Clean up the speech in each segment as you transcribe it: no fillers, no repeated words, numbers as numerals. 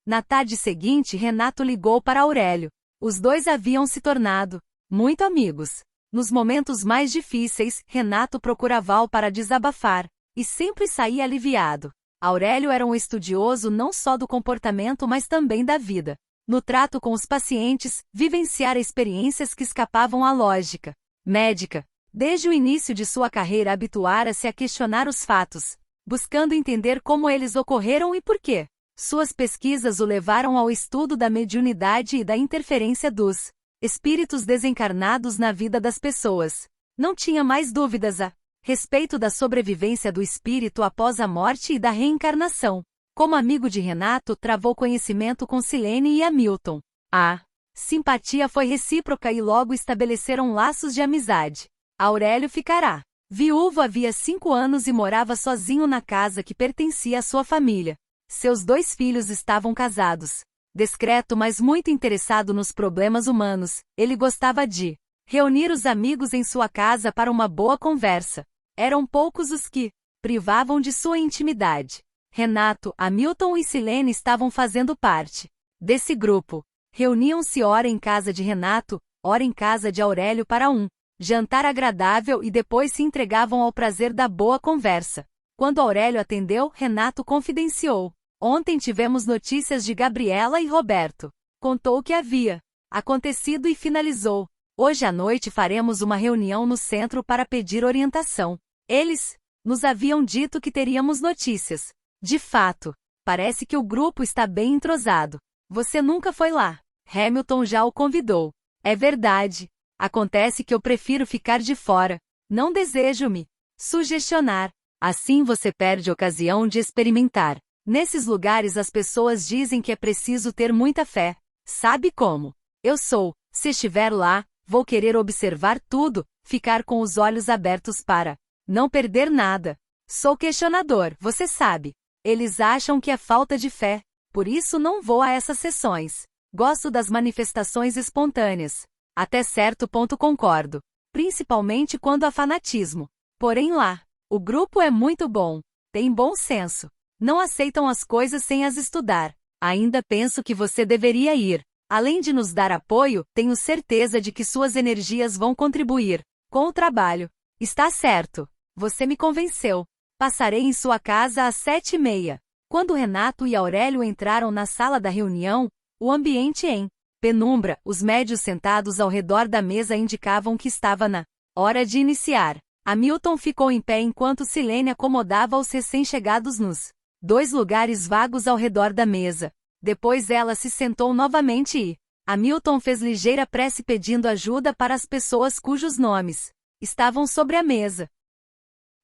Na tarde seguinte, Renato ligou para Aurélio. Os dois haviam se tornado muito amigos. Nos momentos mais difíceis, Renato procurava Val para desabafar, e sempre saía aliviado. Aurélio era um estudioso não só do comportamento mas também da vida. No trato com os pacientes, vivenciara experiências que escapavam à lógica médica. Desde o início de sua carreira habituara-se a questionar os fatos, buscando entender como eles ocorreram e por quê. Suas pesquisas o levaram ao estudo da mediunidade e da interferência dos espíritos desencarnados na vida das pessoas. Não tinha mais dúvidas a respeito da sobrevivência do espírito após a morte e da reencarnação. Como amigo de Renato, travou conhecimento com Silene e Hamilton. A simpatia foi recíproca e logo estabeleceram laços de amizade. Aurélio ficará viúvo havia 5 anos e morava sozinho na casa que pertencia à sua família. Seus 2 filhos estavam casados. Discreto, mas muito interessado nos problemas humanos, ele gostava de reunir os amigos em sua casa para uma boa conversa. Eram poucos os que privavam de sua intimidade. Renato, Hamilton e Silene estavam fazendo parte desse grupo. Reuniam-se ora em casa de Renato, ora em casa de Aurélio para um jantar agradável e depois se entregavam ao prazer da boa conversa. Quando Aurélio atendeu, Renato confidenciou. Ontem tivemos notícias de Gabriela e Roberto. Contou o que havia acontecido e finalizou. Hoje à noite faremos uma reunião no centro para pedir orientação. Eles nos haviam dito que teríamos notícias. De fato, parece que o grupo está bem entrosado. Você nunca foi lá. Hamilton já o convidou. É verdade. Acontece que eu prefiro ficar de fora. Não desejo me sugestionar. Assim você perde a ocasião de experimentar. Nesses lugares as pessoas dizem que é preciso ter muita fé. Sabe como? Eu sou. Se estiver lá, vou querer observar tudo, ficar com os olhos abertos para não perder nada. Sou questionador, você sabe. Eles acham que é falta de fé, por isso não vou a essas sessões. Gosto das manifestações espontâneas. Até certo ponto concordo, principalmente quando há fanatismo. Porém lá, o grupo é muito bom, tem bom senso. Não aceitam as coisas sem as estudar. Ainda penso que você deveria ir. Além de nos dar apoio, tenho certeza de que suas energias vão contribuir com o trabalho. Está certo. Você me convenceu. Passarei em sua casa às 7h30. Quando Renato e Aurélio entraram na sala da reunião, o ambiente em penumbra, os médios sentados ao redor da mesa indicavam que estava na hora de iniciar. Hamilton ficou em pé enquanto Silene acomodava os recém-chegados nos 2 lugares vagos ao redor da mesa. Depois ela se sentou novamente e Hamilton fez ligeira prece pedindo ajuda para as pessoas cujos nomes estavam sobre a mesa.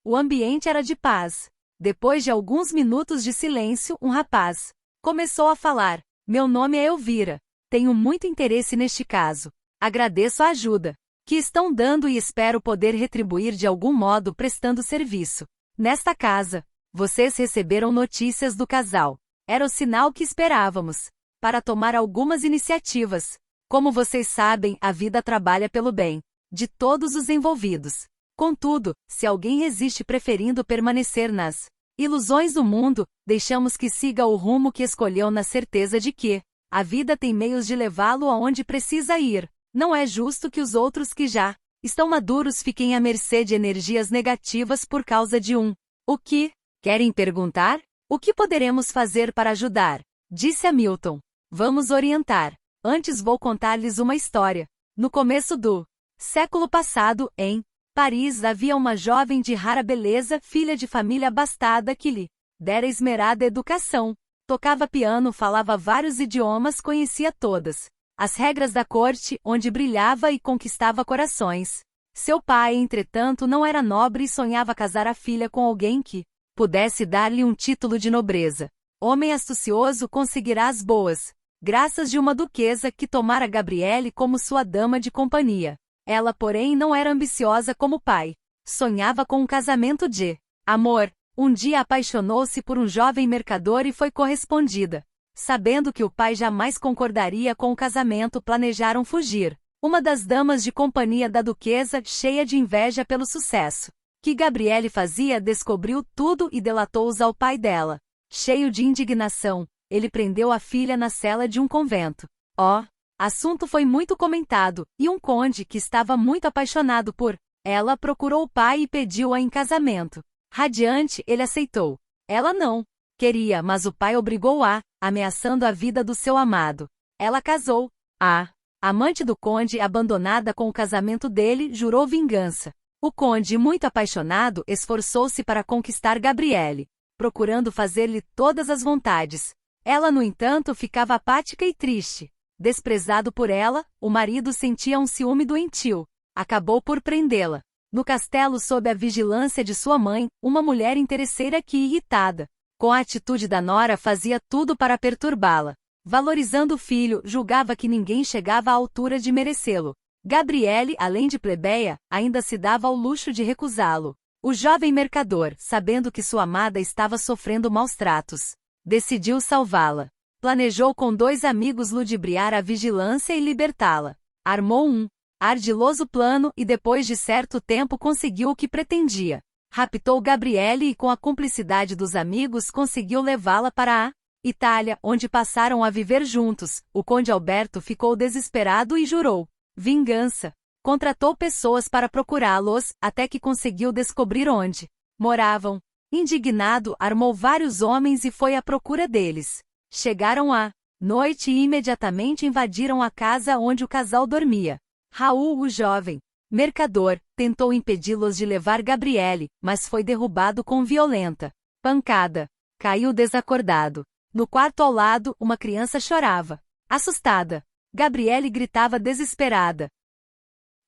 O ambiente era de paz. Depois de alguns minutos de silêncio, um rapaz começou a falar. Meu nome é Elvira. Tenho muito interesse neste caso. Agradeço a ajuda que estão dando e espero poder retribuir de algum modo prestando serviço. Nesta casa, vocês receberam notícias do casal. Era o sinal que esperávamos para tomar algumas iniciativas. Como vocês sabem, a vida trabalha pelo bem de todos os envolvidos. Contudo, se alguém resiste preferindo permanecer nas ilusões do mundo, deixamos que siga o rumo que escolheu na certeza de que a vida tem meios de levá-lo aonde precisa ir. Não é justo que os outros que já estão maduros fiquem à mercê de energias negativas por causa de o que? Querem perguntar? O que poderemos fazer para ajudar? Disse Hamilton. Vamos orientar. Antes vou contar-lhes uma história. No começo do século passado, em Paris havia uma jovem de rara beleza, filha de família abastada que lhe dera esmerada educação. Tocava piano, falava vários idiomas, conhecia todas as regras da corte, onde brilhava e conquistava corações. Seu pai, entretanto, não era nobre e sonhava casar a filha com alguém que pudesse dar-lhe um título de nobreza. Homem astucioso conseguirá as boas graças de uma duquesa que tomara Gabriele como sua dama de companhia. Ela, porém, não era ambiciosa como o pai. Sonhava com um casamento de amor. Um dia apaixonou-se por um jovem mercador e foi correspondida. Sabendo que o pai jamais concordaria com o casamento, planejaram fugir. Uma das damas de companhia da duquesa, cheia de inveja pelo sucesso que Gabriele fazia, descobriu tudo e delatou-os ao pai dela. Cheio de indignação, ele prendeu a filha na cela de um convento. Assunto foi muito comentado, e um conde que estava muito apaixonado por ela procurou o pai e pediu-a em casamento. Radiante, ele aceitou. Ela não queria, mas o pai obrigou-a, ameaçando a vida do seu amado. Ela casou. A amante do conde, abandonada com o casamento dele, jurou vingança. O conde, muito apaixonado, esforçou-se para conquistar Gabriele, procurando fazer-lhe todas as vontades. Ela, no entanto, ficava apática e triste. Desprezado por ela, o marido sentia um ciúme doentio. Acabou por prendê-la. No castelo, sob a vigilância de sua mãe, uma mulher interesseira que, irritada com a atitude da nora, fazia tudo para perturbá-la. Valorizando o filho, julgava que ninguém chegava à altura de merecê-lo. Gabriele, além de plebeia, ainda se dava ao luxo de recusá-lo. O jovem mercador, sabendo que sua amada estava sofrendo maus tratos, decidiu salvá-la. Planejou com 2 amigos ludibriar a vigilância e libertá-la. Armou um ardiloso plano e depois de certo tempo conseguiu o que pretendia. Raptou Gabriele e com a cumplicidade dos amigos conseguiu levá-la para a Itália, onde passaram a viver juntos. O conde Alberto ficou desesperado e jurou vingança. Contratou pessoas para procurá-los, até que conseguiu descobrir onde moravam. Indignado, armou vários homens e foi à procura deles. Chegaram à noite e imediatamente invadiram a casa onde o casal dormia. Raul, o jovem mercador, tentou impedi-los de levar Gabriele, mas foi derrubado com violenta pancada. Caiu desacordado. No quarto ao lado, uma criança chorava. Assustada, Gabriele gritava desesperada: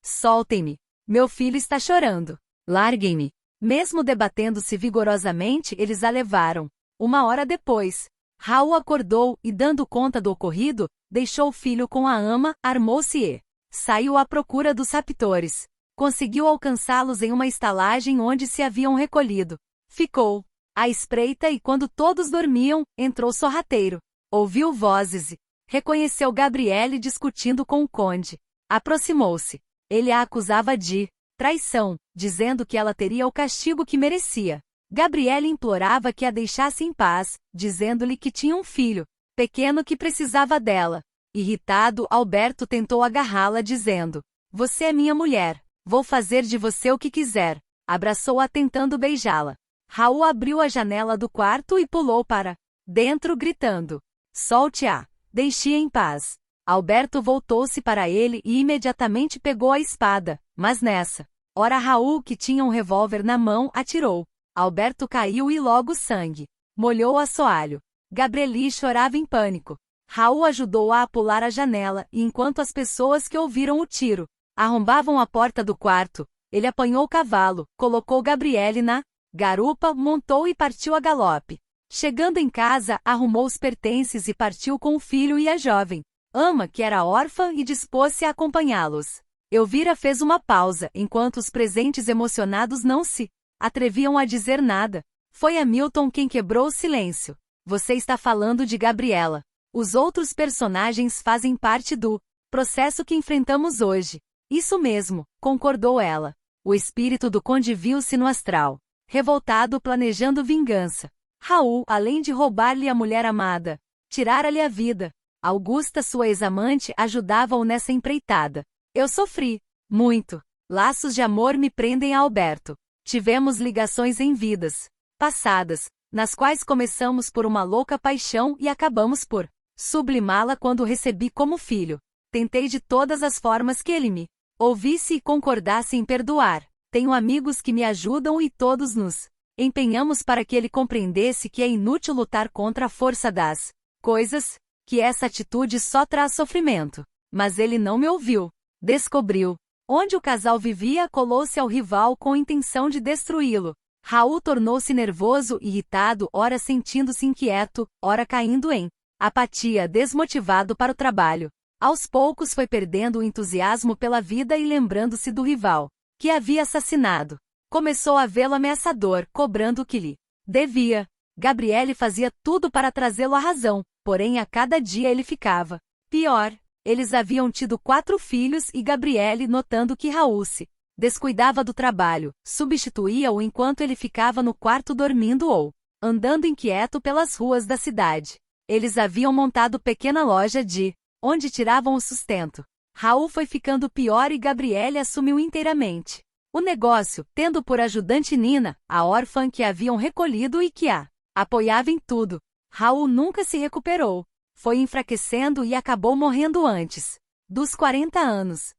"Soltem-me! Meu filho está chorando! Larguem-me!" Mesmo debatendo-se vigorosamente, eles a levaram. 1 hora depois, Raul acordou e, dando conta do ocorrido, deixou o filho com a ama, armou-se e saiu à procura dos raptores. Conseguiu alcançá-los em uma estalagem onde se haviam recolhido. Ficou à espreita e, quando todos dormiam, entrou sorrateiro. Ouviu vozes e reconheceu Gabriele discutindo com o conde. Aproximou-se. Ele a acusava de traição, dizendo que ela teria o castigo que merecia. Gabriele implorava que a deixasse em paz, dizendo-lhe que tinha um filho pequeno que precisava dela. Irritado, Alberto tentou agarrá-la dizendo: "Você é minha mulher. Vou fazer de você o que quiser." Abraçou-a tentando beijá-la. Raul abriu a janela do quarto e pulou para dentro gritando: "Solte-a! Deixe-a em paz." Alberto voltou-se para ele e imediatamente pegou a espada, mas nessa hora Raul, que tinha um revólver na mão, atirou. Alberto caiu e logo sangue molhou o assoalho. Gabriele chorava em pânico. Raul ajudou-a a pular a janela e, enquanto as pessoas que ouviram o tiro arrombavam a porta do quarto, ele apanhou o cavalo, colocou Gabriele na garupa, montou e partiu a galope. Chegando em casa, arrumou os pertences e partiu com o filho e a jovem ama, que era órfã, e dispôs-se a acompanhá-los. Elvira fez uma pausa, enquanto os presentes emocionados não se atreviam a dizer nada. Foi Hamilton quem quebrou o silêncio. "Você está falando de Gabriela. Os outros personagens fazem parte do processo que enfrentamos hoje." "Isso mesmo", concordou ela. O espírito do conde viu-se no astral, revoltado, planejando vingança. Raul, além de roubar-lhe a mulher amada, tirara-lhe a vida. Augusta, sua ex-amante, ajudava-o nessa empreitada. "Eu sofri muito. Laços de amor me prendem a Alberto. Tivemos ligações em vidas passadas, nas quais começamos por uma louca paixão e acabamos por sublimá-la quando o recebi como filho. Tentei de todas as formas que ele me ouvisse e concordasse em perdoar. Tenho amigos que me ajudam e todos nos empenhamos para que ele compreendesse que é inútil lutar contra a força das coisas, que essa atitude só traz sofrimento. Mas ele não me ouviu. Descobriu onde o casal vivia, colou-se ao rival com intenção de destruí-lo. Raul tornou-se nervoso e irritado, ora sentindo-se inquieto, ora caindo em apatia, desmotivado para o trabalho. Aos poucos foi perdendo o entusiasmo pela vida e lembrando-se do rival que havia assassinado. Começou a vê-lo ameaçador, cobrando o que lhe devia. Gabriele fazia tudo para trazê-lo à razão, porém a cada dia ele ficava pior. Eles haviam tido 4 filhos e Gabriele, notando que Raul se descuidava do trabalho, substituía-o enquanto ele ficava no quarto dormindo ou andando inquieto pelas ruas da cidade. Eles haviam montado pequena loja onde tiravam o sustento. Raul foi ficando pior e Gabriele assumiu inteiramente o negócio, tendo por ajudante Nina, a órfã que haviam recolhido e que a apoiava em tudo. Raul nunca se recuperou. Foi enfraquecendo e acabou morrendo antes dos 40 anos.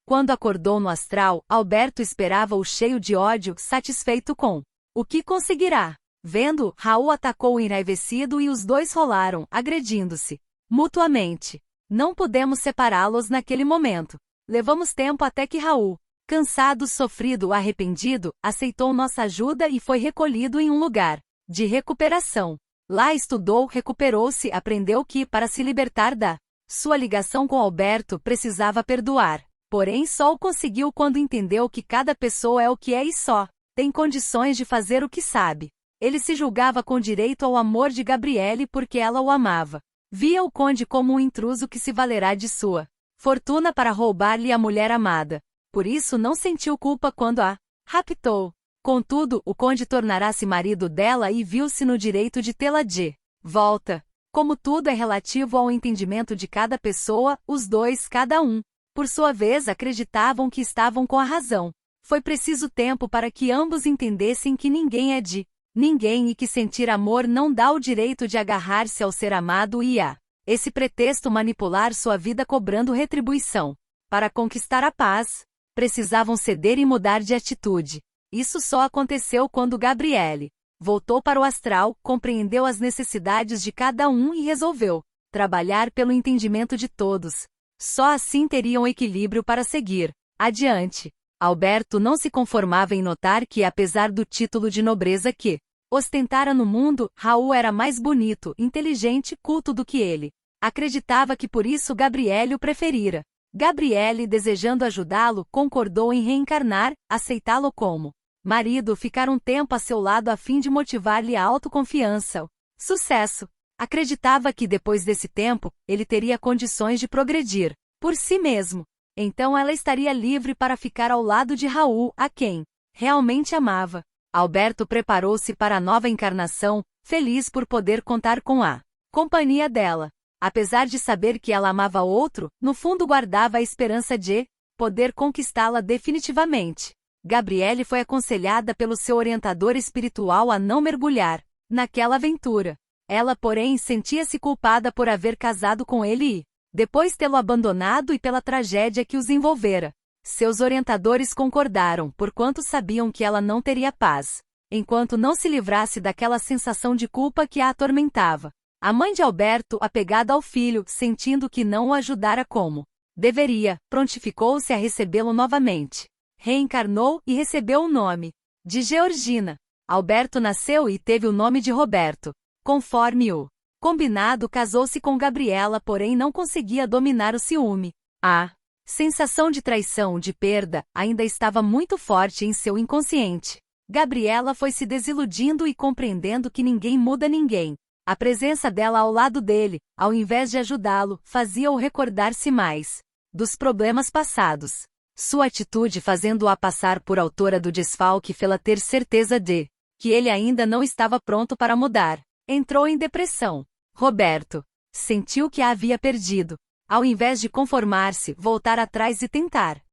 Quando acordou no astral, Alberto esperava-o cheio de ódio, satisfeito com o que conseguirá. Vendo, Raul atacou enraivecido e os dois rolaram, agredindo-se mutuamente. Não pudemos separá-los naquele momento. Levamos tempo até que Raul, cansado, sofrido, arrependido, aceitou nossa ajuda e foi recolhido em um lugar de recuperação. Lá estudou, recuperou-se, aprendeu que, para se libertar da sua ligação com Alberto, precisava perdoar. Porém, só o conseguiu quando entendeu que cada pessoa é o que é e só tem condições de fazer o que sabe. Ele se julgava com direito ao amor de Gabriele porque ela o amava. Via o conde como um intruso que se valerá de sua fortuna para roubar-lhe a mulher amada. Por isso não sentiu culpa quando a raptou. Contudo, o conde tornará-se marido dela e viu-se no direito de tê-la de volta. Como tudo é relativo ao entendimento de cada pessoa, os dois, cada um, por sua vez, acreditavam que estavam com a razão. Foi preciso tempo para que ambos entendessem que ninguém é de ninguém e que sentir amor não dá o direito de agarrar-se ao ser amado e a esse pretexto manipular sua vida cobrando retribuição. Para conquistar a paz, precisavam ceder e mudar de atitude. Isso só aconteceu quando Gabriele voltou para o astral, compreendeu as necessidades de cada um e resolveu trabalhar pelo entendimento de todos. Só assim teriam equilíbrio para seguir adiante. Alberto não se conformava em notar que, apesar do título de nobreza que ostentara no mundo, Raul era mais bonito, inteligente, culto do que ele. Acreditava que por isso Gabriele o preferira. Gabriele, desejando ajudá-lo, concordou em reencarnar, aceitá-lo como marido, ficar um tempo a seu lado a fim de motivar-lhe a autoconfiança, o sucesso. Acreditava que depois desse tempo, ele teria condições de progredir por si mesmo. Então ela estaria livre para ficar ao lado de Raul, a quem realmente amava. Alberto preparou-se para a nova encarnação, feliz por poder contar com a companhia dela. Apesar de saber que ela amava outro, no fundo guardava a esperança de poder conquistá-la definitivamente. Gabriele foi aconselhada pelo seu orientador espiritual a não mergulhar naquela aventura. Ela, porém, sentia-se culpada por haver casado com ele e depois tê-lo abandonado e pela tragédia que os envolvera. Seus orientadores concordaram, porquanto sabiam que ela não teria paz, enquanto não se livrasse daquela sensação de culpa que a atormentava. A mãe de Alberto, apegada ao filho, sentindo que não o ajudara como deveria, prontificou-se a recebê-lo novamente. Reencarnou e recebeu o nome de Georgina. Alberto nasceu e teve o nome de Roberto. Conforme o combinado, casou-se com Gabriela, porém não conseguia dominar o ciúme. A sensação de traição, de perda, ainda estava muito forte em seu inconsciente. Gabriela foi se desiludindo e compreendendo que ninguém muda ninguém. A presença dela ao lado dele, ao invés de ajudá-lo, fazia-o recordar-se mais dos problemas passados. Sua atitude fazendo-a passar por autora do desfalque fê-la ter certeza de que ele ainda não estava pronto para mudar. Entrou em depressão. Roberto sentiu que a havia perdido. Ao invés de conformar-se, voltar atrás e tentar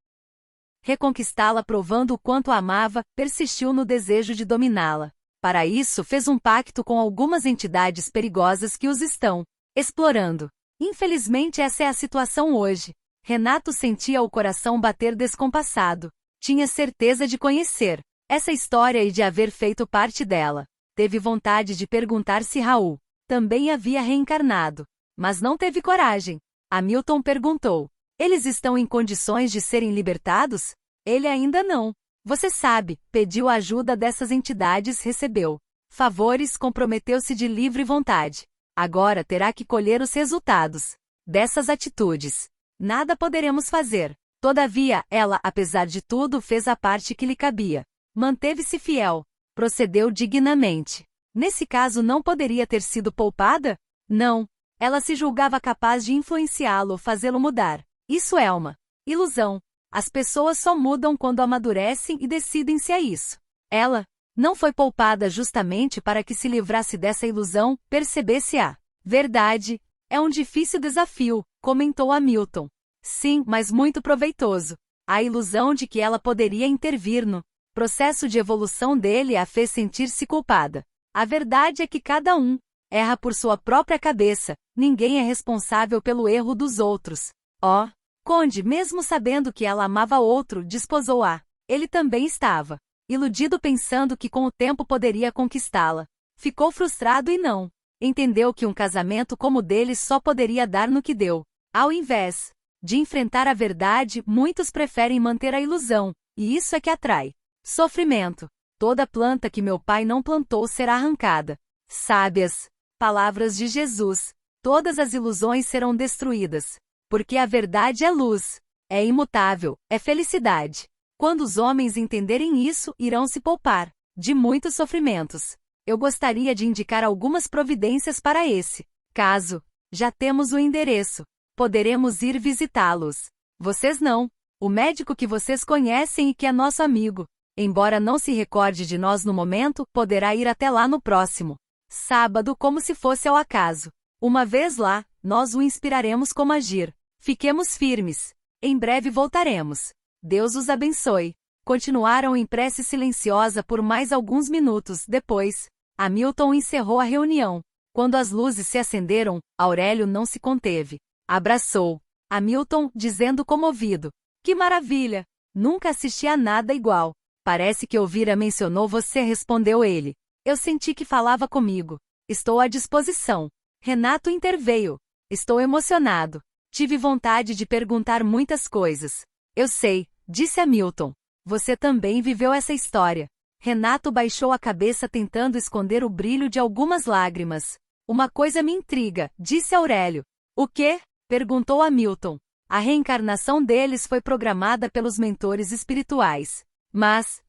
reconquistá-la provando o quanto a amava, persistiu no desejo de dominá-la. Para isso, fez um pacto com algumas entidades perigosas que os estão explorando. Infelizmente, essa é a situação hoje. Renato sentia o coração bater descompassado. Tinha certeza de conhecer essa história e de haver feito parte dela. Teve vontade de perguntar se Raul também havia reencarnado, mas não teve coragem. Hamilton perguntou: eles estão em condições de serem libertados? Ele ainda não. Você sabe, pediu a ajuda dessas entidades, recebeu favores, comprometeu-se de livre vontade. Agora terá que colher os resultados dessas atitudes. Nada poderemos fazer. Todavia, ela, apesar de tudo, fez a parte que lhe cabia. Manteve-se fiel. Procedeu dignamente. Nesse caso não poderia ter sido poupada? Não. Ela se julgava capaz de influenciá-lo, fazê-lo mudar. Isso é uma ilusão. As pessoas só mudam quando amadurecem e decidem-se a isso. Ela não foi poupada justamente para que se livrasse dessa ilusão, percebesse a Verdade. É um difícil desafio, comentou Hamilton. Sim, mas muito proveitoso. A ilusão de que ela poderia intervir no processo de evolução dele a fez sentir-se culpada. A verdade é que cada um erra por sua própria cabeça, ninguém é responsável pelo erro dos outros. Oh, Conde, mesmo sabendo que ela amava outro, desposou-a. Ele também estava iludido pensando que com o tempo poderia conquistá-la. Ficou frustrado e não entendeu que um casamento como o deles só poderia dar no que deu. Ao invés de enfrentar a verdade, muitos preferem manter a ilusão, e isso é que atrai sofrimento. Toda planta que meu pai não plantou será arrancada. Sábias palavras de Jesus. Todas as ilusões serão destruídas. Porque a verdade é luz, é imutável, é felicidade. Quando os homens entenderem isso, irão se poupar de muitos sofrimentos. Eu gostaria de indicar algumas providências para esse caso. Já temos o endereço. Poderemos ir visitá-los. Vocês não. O médico que vocês conhecem e que é nosso amigo, embora não se recorde de nós no momento, poderá ir até lá no próximo sábado como se fosse ao acaso. Uma vez lá, nós o inspiraremos como agir. Fiquemos firmes. Em breve voltaremos. Deus os abençoe. Continuaram em prece silenciosa por mais alguns minutos. Depois, Hamilton encerrou a reunião. Quando as luzes se acenderam, Aurélio não se conteve. Abraçou Hamilton, dizendo comovido: "Que maravilha! Nunca assisti a nada igual. Parece que ouvira mencionou você", respondeu ele. "Eu senti que falava comigo. Estou à disposição." Renato interveio. "Estou emocionado. Tive vontade de perguntar muitas coisas." "Eu sei", disse Hamilton. "Você também viveu essa história." Renato baixou a cabeça tentando esconder o brilho de algumas lágrimas. "Uma coisa me intriga", disse Aurélio. "O quê?" perguntou Hamilton. "A reencarnação deles foi programada pelos mentores espirituais. Mas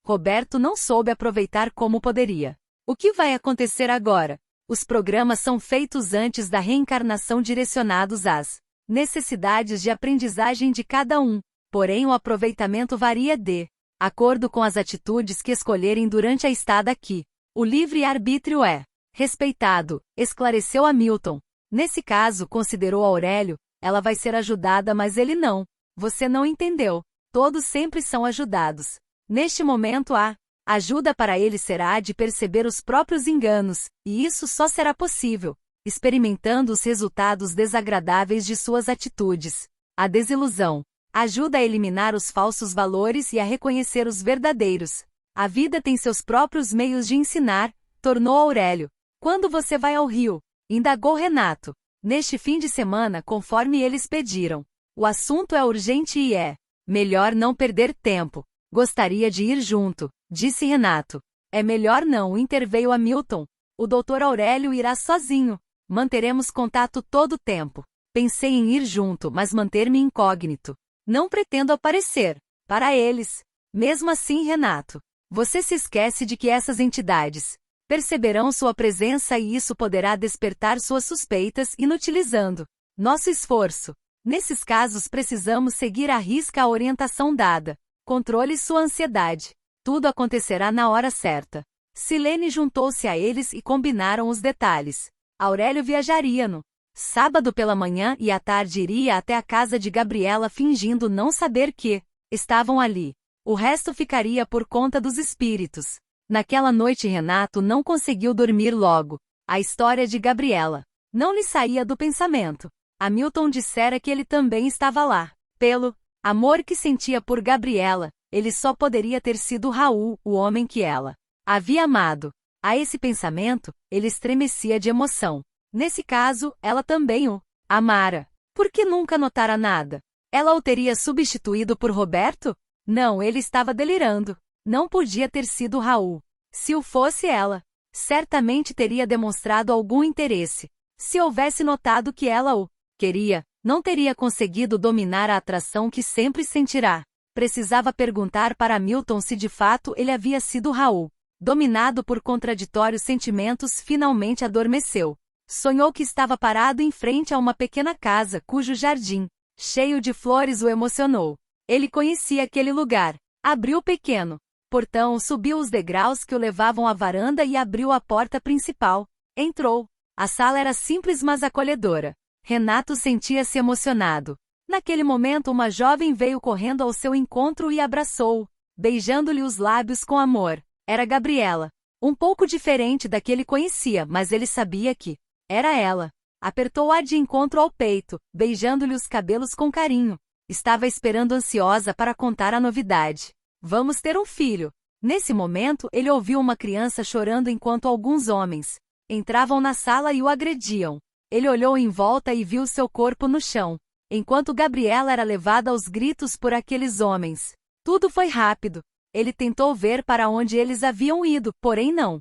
Roberto não soube aproveitar como poderia. O que vai acontecer agora? Os programas são feitos antes da reencarnação direcionados às necessidades de aprendizagem de cada um. Porém o aproveitamento varia de acordo com as atitudes que escolherem durante a estada aqui. O livre-arbítrio é respeitado", esclareceu Hamilton. "Nesse caso, considerou Aurélio, ela vai ser ajudada, mas ele não. Você não entendeu. Todos sempre são ajudados. Neste momento a ajuda para ele será a de perceber os próprios enganos, e isso só será possível experimentando os resultados desagradáveis de suas atitudes. A desilusão ajuda a eliminar os falsos valores e a reconhecer os verdadeiros. A vida tem seus próprios meios de ensinar", tornou Aurélio. "Quando você vai ao Rio?", indagou Renato. "Neste fim de semana, conforme eles pediram. O assunto é urgente e é melhor não perder tempo." "Gostaria de ir junto", disse Renato. "É melhor não", interveio Hamilton. "O Dr. Aurélio irá sozinho. Manteremos contato todo o tempo." "Pensei em ir junto, mas manter-me incógnito. Não pretendo aparecer para eles." "Mesmo assim, Renato, você se esquece de que essas entidades perceberão sua presença e isso poderá despertar suas suspeitas, inutilizando nosso esforço. Nesses casos precisamos seguir à risca a orientação dada. Controle sua ansiedade. Tudo acontecerá na hora certa." Silene juntou-se a eles e combinaram os detalhes. Aurélio viajaria no sábado pela manhã e à tarde iria até a casa de Gabriela fingindo não saber que estavam ali. O resto ficaria por conta dos espíritos. Naquela noite Renato não conseguiu dormir logo. A história de Gabriela não lhe saía do pensamento. Hamilton dissera que ele também estava lá. Pelo amor que sentia por Gabriela, ele só poderia ter sido Raul, o homem que ela havia amado. A esse pensamento, ele estremecia de emoção. Nesse caso, ela também o amara. Por que nunca notara nada? Ela o teria substituído por Roberto? Não, ele estava delirando. Não podia ter sido Raul. Se o fosse ela, certamente teria demonstrado algum interesse. Se houvesse notado que ela o queria, não teria conseguido dominar a atração que sempre sentirá. Precisava perguntar para Hamilton se de fato ele havia sido Raul. Dominado por contraditórios sentimentos, finalmente adormeceu. Sonhou que estava parado em frente a uma pequena casa cujo jardim, cheio de flores, o emocionou. Ele conhecia aquele lugar. Abriu o pequeno portão, subiu os degraus que o levavam à varanda e abriu a porta principal. Entrou. A sala era simples mas acolhedora. Renato sentia-se emocionado. Naquele momento uma jovem veio correndo ao seu encontro e abraçou-o, beijando-lhe os lábios com amor. Era Gabriela. Um pouco diferente da que ele conhecia, mas ele sabia que era ela. Apertou-a de encontro ao peito, beijando-lhe os cabelos com carinho. Estava esperando ansiosa para contar a novidade. Vamos ter um filho. Nesse momento, ele ouviu uma criança chorando enquanto alguns homens entravam na sala e o agrediam. Ele olhou em volta e viu seu corpo no chão, enquanto Gabriela era levada aos gritos por aqueles homens. Tudo foi rápido. Ele tentou ver para onde eles haviam ido, porém não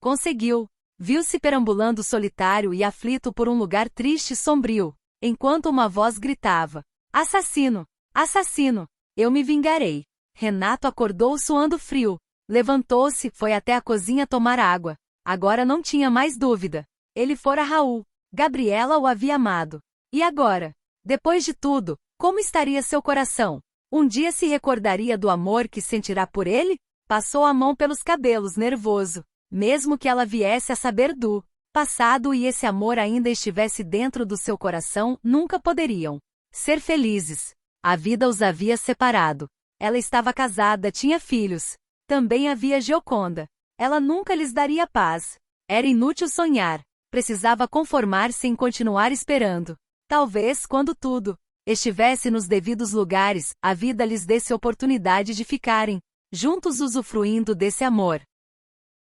conseguiu. Viu-se perambulando solitário e aflito por um lugar triste e sombrio, enquanto uma voz gritava: assassino! Assassino! Eu me vingarei. Renato acordou suando frio. Levantou-se, foi até a cozinha tomar água. Agora não tinha mais dúvida. Ele fora Raul. Gabriela o havia amado. E agora? Depois de tudo, como estaria seu coração? Um dia se recordaria do amor que sentirá por ele? Passou a mão pelos cabelos, nervoso. Mesmo que ela viesse a saber do passado e esse amor ainda estivesse dentro do seu coração, nunca poderiam ser felizes. A vida os havia separado. Ela estava casada, tinha filhos. Também havia Gioconda. Ela nunca lhes daria paz. Era inútil sonhar. Precisava conformar-se em continuar esperando. Talvez, quando tudo estivesse nos devidos lugares, a vida lhes desse oportunidade de ficarem juntos usufruindo desse amor.